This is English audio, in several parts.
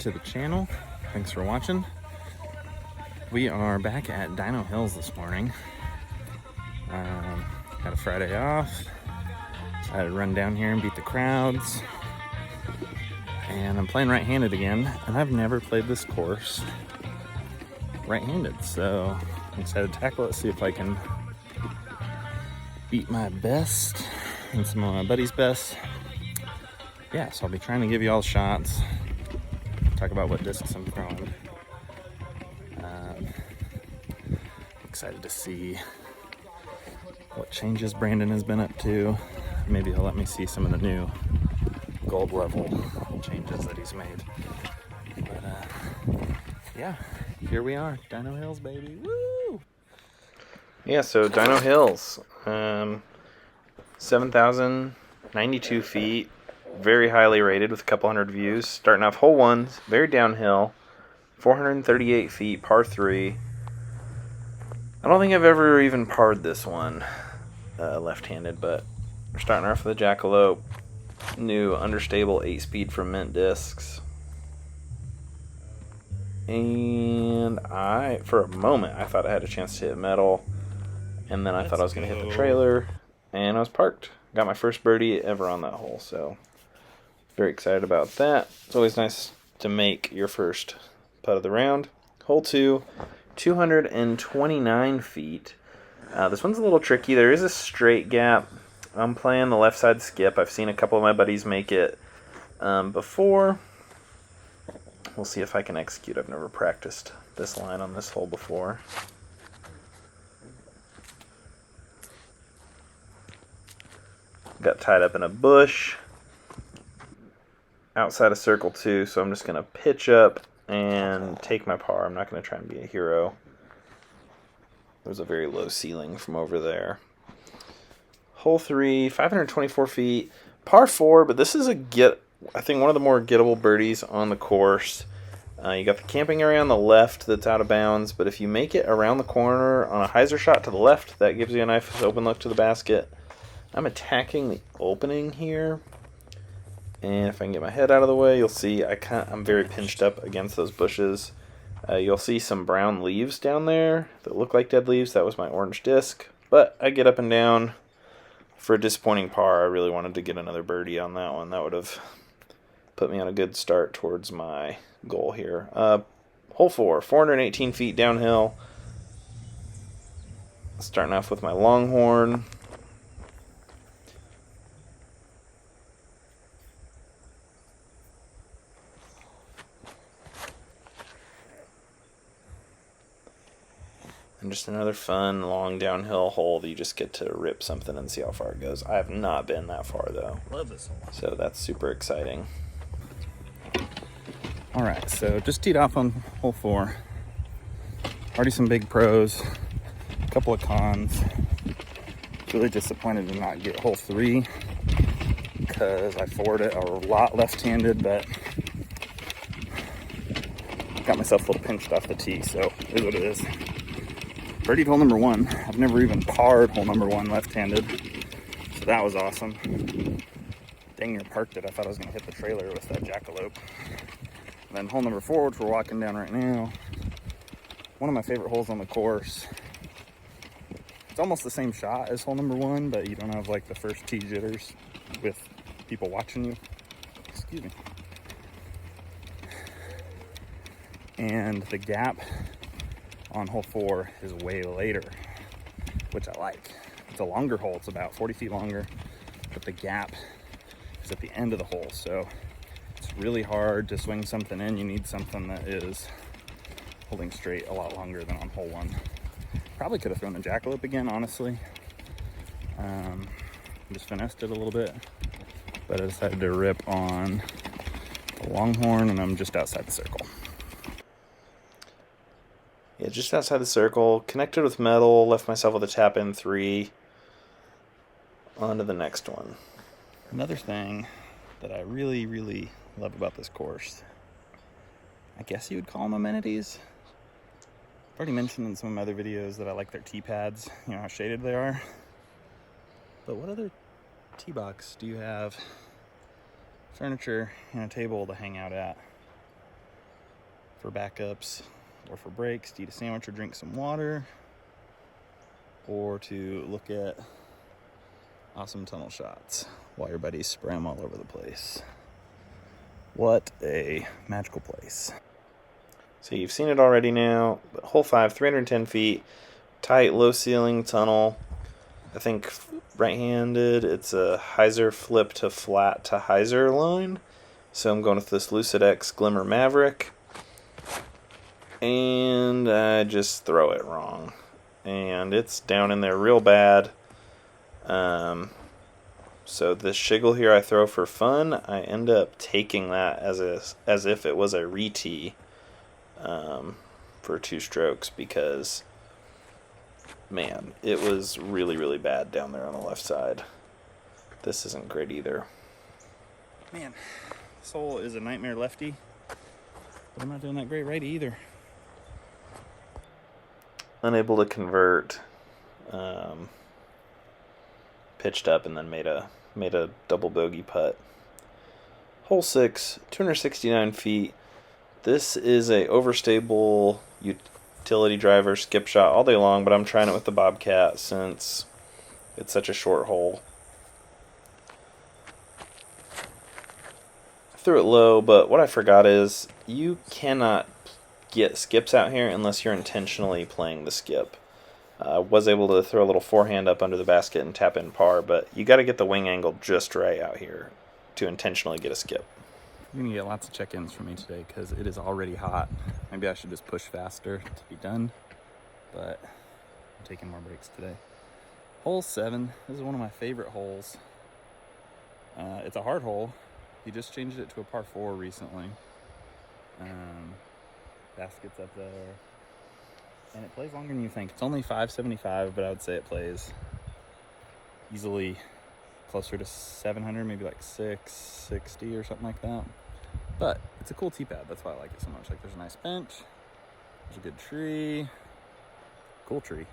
to the channel. Thanks for watching. We are back at Dino Hills this morning. Had a Friday off. I had to run down here and beat the crowds. And I'm playing right-handed again, and I've never played this course right-handed, so I'm excited to tackle it, see if I can beat my best and some of my buddies' best. Yeah, so I'll be trying to give you all shots, talk about what discs I'm throwing. Excited to see what changes Brandon has been up to. Maybe he'll let me see some of the new gold level changes that he's made. But yeah, here we are, Dino Hills, baby. Woo! Yeah, so Dino Hills, 7,092 feet, very highly rated with a couple hundred views. Starting off hole 1, very downhill, 438 feet, par 3. I don't think I've ever even parred this one left-handed, but we're starting off with a jackalope, new understable 8-speed from Mint discs. And for a moment, I thought I had a chance to hit metal, and then I thought I was going to hit the trailer, and I was parked. Got my first birdie ever on that hole, so very excited about that. It's always nice to make your first putt of the round. Hole 2, 229 feet. This one's a little tricky. There is a straight gap. I'm playing the left side skip. I've seen a couple of my buddies make it before. We'll see if I can execute. I've never practiced this line on this hole before. Got tied up in a bush outside of circle 2, so I'm just going to pitch up and take my par. I'm not going to try and be a hero. There's a very low ceiling from over there. Hole 3, 524 feet, par 4, but this is I think one of the more gettable birdies on the course. You got the camping area on the left that's out of bounds, but if you make it around the corner on a hyzer shot to the left, that gives you a nice open look to the basket. I'm attacking the opening here, and if I can get my head out of the way, you'll see I'm very pinched up against those bushes. You'll see some brown leaves down there that look like dead leaves. That was my orange disc, but I get up and down. For a disappointing par, I really wanted to get another birdie on that one. That would have put me on a good start towards my goal here. Hole 4, 418 feet downhill. Starting off with my longhorn. And just another fun, long downhill hole that you just get to rip something and see how far it goes. I have not been that far, though. Love this hole. So that's super exciting. All right, so just teed off on hole 4. Already some big pros, a couple of cons. Really disappointed to not get hole 3 because I forward it a lot left-handed, but got myself a little pinched off the tee, so it is what it is. Birdied hole number 1. I've never even parred hole number 1 left-handed, so that was awesome. Dang near parked it. I thought I was going to hit the trailer with that jackalope. And then hole number 4, which we're walking down right now, one of my favorite holes on the course. It's almost the same shot as hole number 1, but you don't have like the first tee jitters with people watching you. Excuse me. And the gap on hole 4 is way later, which I like. It's a longer hole. It's about 40 feet longer, but the gap is at the end of the hole, so it's really hard to swing something in. You need something that is holding straight a lot longer than on hole 1. Probably could have thrown the jackalope again, honestly. Just finessed it a little bit, but I decided to rip on the longhorn, and I'm just outside the circle. Yeah, just outside the circle, connected with metal, left myself with a tap-in 3. On to the next one. Another thing that I really, really love about this course, I guess you would call them amenities. I've already mentioned in some of my other videos that I like their tee pads, you know how shaded they are. But what other tee box do you have furniture and a table to hang out at for backups or for breaks, to eat a sandwich or drink some water, or to look at awesome tunnel shots while your buddies spray them all over the place. What a magical place. So you've seen it already now. Hole 5, 310 feet, tight, low ceiling tunnel. I think right-handed, it's a hyzer flip to flat to hyzer line. So I'm going with this Lucid X Glimmer Maverick. And I just throw it wrong. And it's down in there real bad. So this shiggle here I throw for fun. I end up taking that as if it was a re-tee for 2 strokes, because, man, it was really, really bad down there on the left side. This isn't great either. Man, this hole is a nightmare lefty, but I'm not doing that great righty either. Unable to convert. Pitched up and then made a double bogey putt. Hole 6, 269 feet. This is a overstable utility driver skip shot all day long, but I'm trying it with the Bobcat since it's such a short hole. I threw it low, but what I forgot is you cannot get skips out here unless you're intentionally playing the skip. I was able to throw a little forehand up under the basket and tap in par, but you got to get the wing angle just right out here to intentionally get a skip. You're going to get lots of check-ins from me today because it is already hot. Maybe I should just push faster to be done, but I'm taking more breaks today. Hole 7, this is one of my favorite holes. It's a hard hole. He just changed it to a par 4 recently. Basket's up there. And it plays longer than you think. It's only 575, but I would say it plays easily closer to 700, maybe like 660 or something like that. But it's a cool tee pad. That's why I like it so much. Like, there's a nice bench. There's a good tree. Cool tree.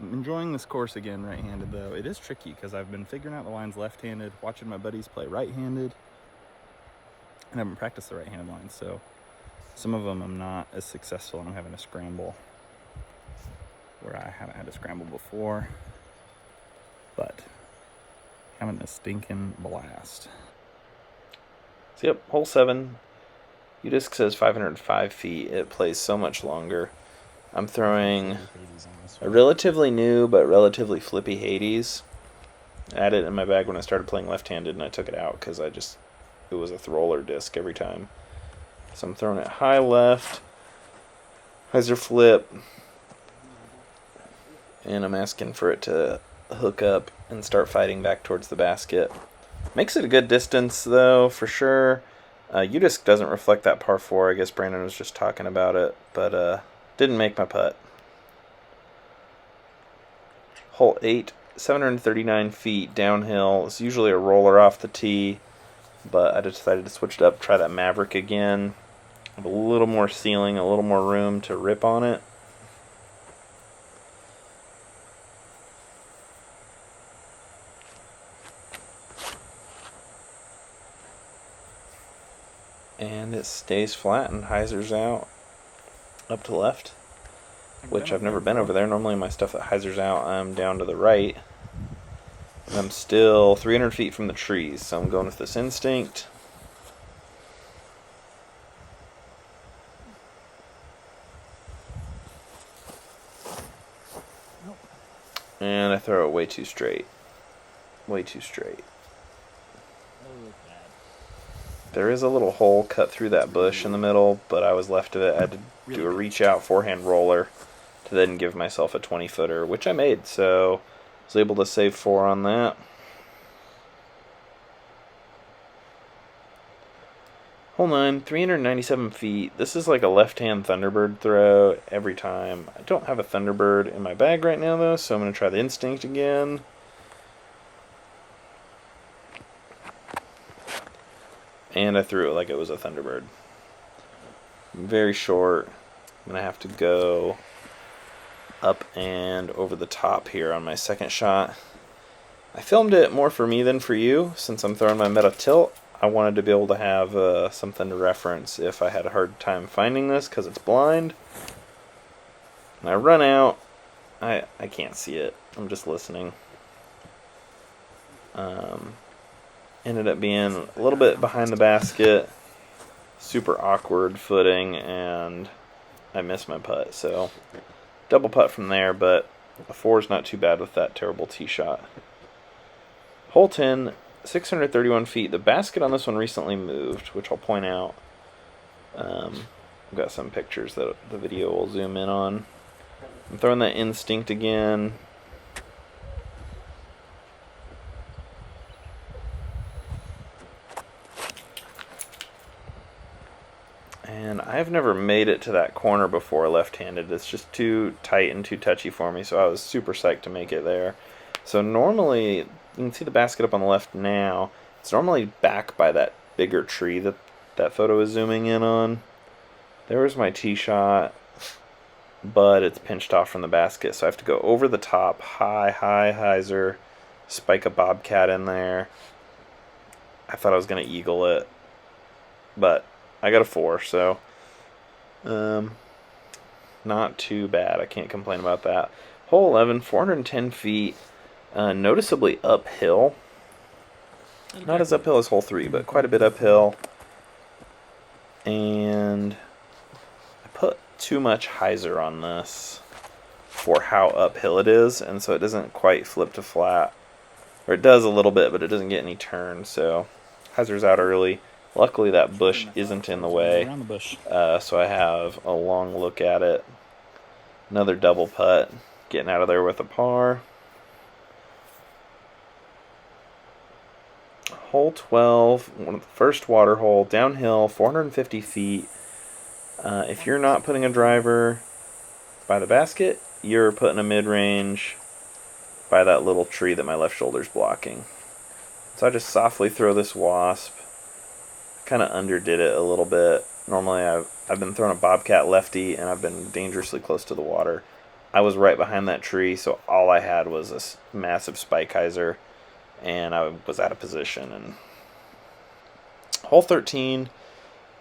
I'm enjoying this course again right-handed, though. It is tricky because I've been figuring out the lines left-handed, watching my buddies play right-handed, and I haven't practiced the right-handed lines, so some of them I'm not as successful, and I'm having to scramble where I haven't had to scramble before, but having a stinking blast. So yep, hole 7. UDisc says 505 feet. It plays so much longer. I'm throwing a relatively new but relatively flippy Hades. I had it in my bag when I started playing left-handed, and I took it out because it was a roller disc every time. So I'm throwing it high left, hyzer flip, and I'm asking for it to hook up and start fighting back towards the basket. Makes it a good distance, though, for sure. UDisc doesn't reflect that par 4. I guess Brandon was just talking about it, but didn't make my putt. Hole 8, 739 feet downhill. It's usually a roller off the tee, but I decided to switch it up, try that Maverick again. With a little more ceiling, a little more room to rip on it. And it stays flat and hyzers out up to left, which I've never been over there. Normally my stuff that hyzers out, I'm down to the right. And I'm still 300 feet from the trees, so I'm going with this instinct. And I throw it way too straight. Way too straight. There is a little hole cut through that bush in the middle, but I was left of it. I had to do a reach out forehand roller to then give myself a 20-footer, which I made, so I was able to save 4 on that. Hole 9, 397 feet. This is like a left-hand Thunderbird throw every time. I don't have a Thunderbird in my bag right now, though, so I'm going to try the instinct again. And I threw it like it was a Thunderbird. Very short. I'm going to have to go up and over the top here on my second shot. I filmed it more for me than for you, since I'm throwing my meta tilt. I wanted to be able to have something to reference if I had a hard time finding this because it's blind. And I run out. I can't see it. I'm just listening. Ended up being a little bit behind the basket. Super awkward footing, and I missed my putt. So double putt from there, but a 4 is not too bad with that terrible tee shot. Hole 10, 631 feet. The basket on this one recently moved, which I'll point out. I've got some pictures that the video will zoom in on. I'm throwing that instinct again. And I've never made it to that corner before left-handed. It's just too tight and too touchy for me, so I was super psyched to make it there. So normally, you can see the basket up on the left now. It's normally back by that bigger tree that that photo is zooming in on. There was my tee shot, but it's pinched off from the basket, so I have to go over the top, high hyzer, spike a bobcat in there. I thought I was going to eagle it, but I got a 4, so not too bad. I can't complain about that. Hole 11, 410 feet, noticeably uphill. Not as uphill as hole 3, but quite a bit uphill. And I put too much hyzer on this for how uphill it is, and so it doesn't quite flip to flat. Or it does a little bit, but it doesn't get any turn, so hyzer's out early. Luckily that bush isn't in the way, so I have a long look at it. Another double putt, getting out of there with a par. Hole 12, first water hole, downhill, 450 feet. If you're not putting a driver by the basket, you're putting a mid-range by that little tree that my left shoulder's blocking. So I just softly throw this wasp. Kind of underdid it a little bit. Normally I've been throwing a bobcat lefty and I've been dangerously close to the water. I was right behind that tree, so all I had was a massive spike hyzer, and I was out of position. And hole 13,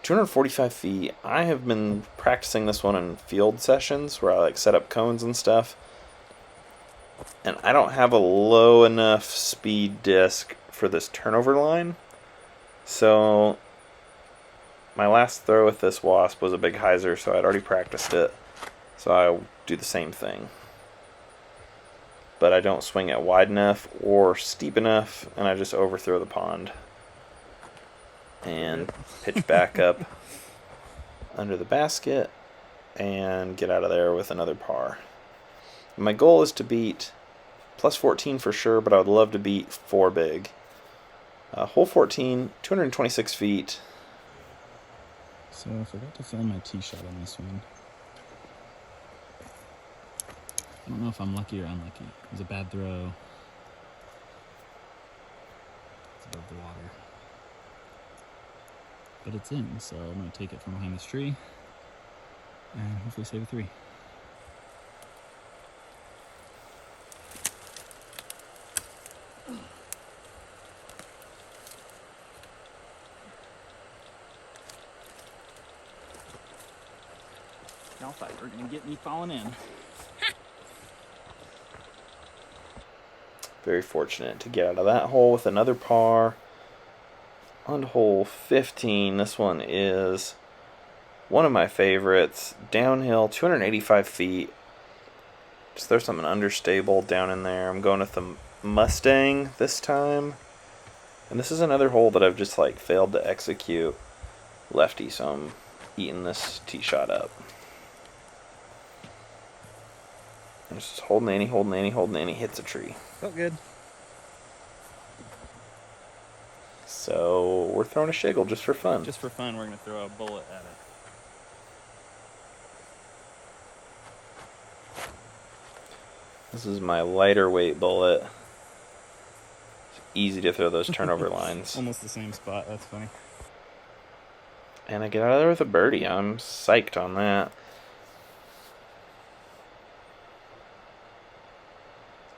245 feet. I have been practicing this one in field sessions where I like set up cones and stuff, and I don't have a low enough speed disc for this turnover line. So my last throw with this wasp was a big hyzer, so I'd already practiced it. So I'll do the same thing. But I don't swing it wide enough or steep enough, and I just overthrow the pond. And pitch back up under the basket and get out of there with another par. My goal is to beat plus 14 for sure, but I would love to beat 4 big. Hole 14, 226 feet. So I forgot to film my tee shot on this one. I don't know if I'm lucky or unlucky. It was a bad throw. It's above the water. But it's in, so I'm going to take it from behind this tree and hopefully save a 3. Y'all thought you were going to get me falling in. Very fortunate to get out of that hole with another par. On hole 15, this one is one of my favorites. Downhill, 285 feet. Just throw something understable down in there. I'm going with the Mustang this time. And this is another hole that I've just like failed to execute lefty, so I'm eating this tee shot up. I'm just holding any, hits a tree. Felt good. So we're throwing a shiggle just for fun. Just for fun, we're going to throw a bullet at it. This is my lighter weight bullet. It's easy to throw those turnover lines. Almost the same spot, that's funny. And I get out of there with a birdie. I'm psyched on that.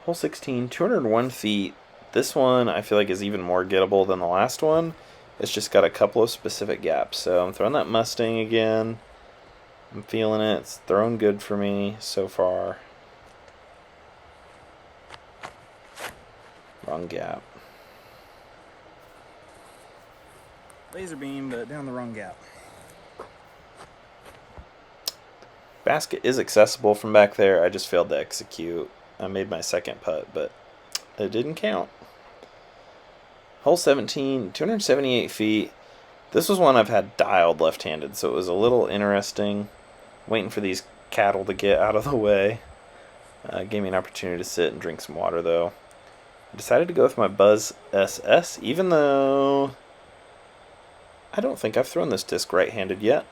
Hole 16, 201 feet. This one I feel like is even more gettable than the last one. It's just got a couple of specific gaps. So I'm throwing that Mustang again. I'm feeling it. It's thrown good for me so far. Wrong gap. Laser beam, but down the wrong gap. Basket is accessible from back there. I just failed to execute. I made my second putt, but it didn't count. Hole 17, 278 feet. This was one I've had dialed left-handed, so it was a little interesting. Waiting for these cattle to get out of the way. Gave me an opportunity to sit and drink some water, though. I decided to go with my Buzz SS, even though I don't think I've thrown this disc right-handed yet.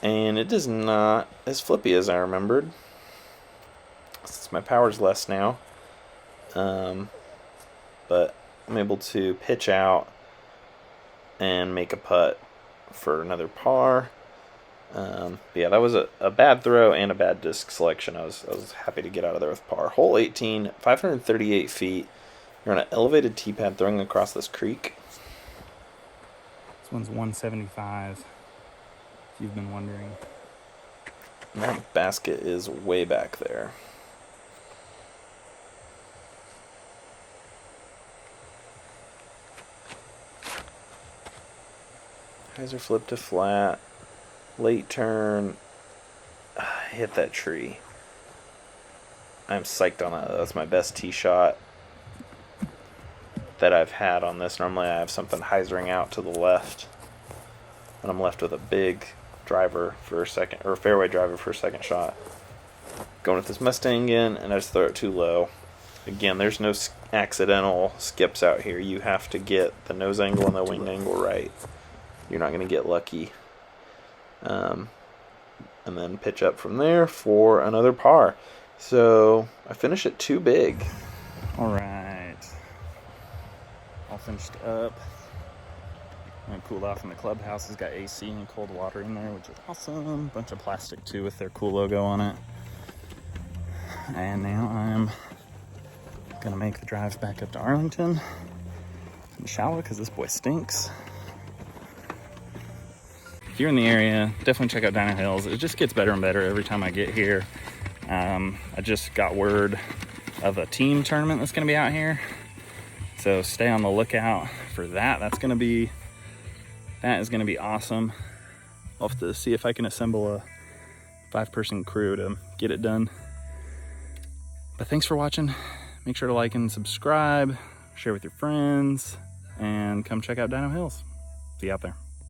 And it is not as flippy as I remembered. Since my power's less now. But I'm able to pitch out and make a putt for another par. But yeah, that was a bad throw and a bad disc selection. I was happy to get out of there with par. Hole 18, 538 feet. You're on an elevated tee pad throwing across this creek. This one's 175, if you've been wondering. And that basket is way back there. Hyzer flip to flat. Late turn. Hit that tree. I'm psyched on that. That's my best tee shot that I've had on this. Normally I have something hyzering out to the left. And I'm left with a big driver for a second, or fairway driver for a second shot. Going with this Mustang again, and I just throw it too low. Again, there's no accidental skips out here. You have to get the nose angle and the wing angle right. You're not going to get lucky. And then pitch up from there for another par. So I finish it too big. All right. All finished up. I'm going to cool off in the clubhouse. It's got AC and cold water in there, which is awesome. Bunch of plastic too with their cool logo on it. And now I'm going to make the drive back up to Arlington and shower because this boy stinks. If you're in the area, definitely check out Dino Hills. It just gets better and better every time I get here. I just got word of a team tournament that's going to be out here. So stay on the lookout for that. That is going to be awesome. I'll have to see if I can assemble a 5-person crew to get it done. But thanks for watching. Make sure to like and subscribe, share with your friends, and come check out Dino Hills. See you out there.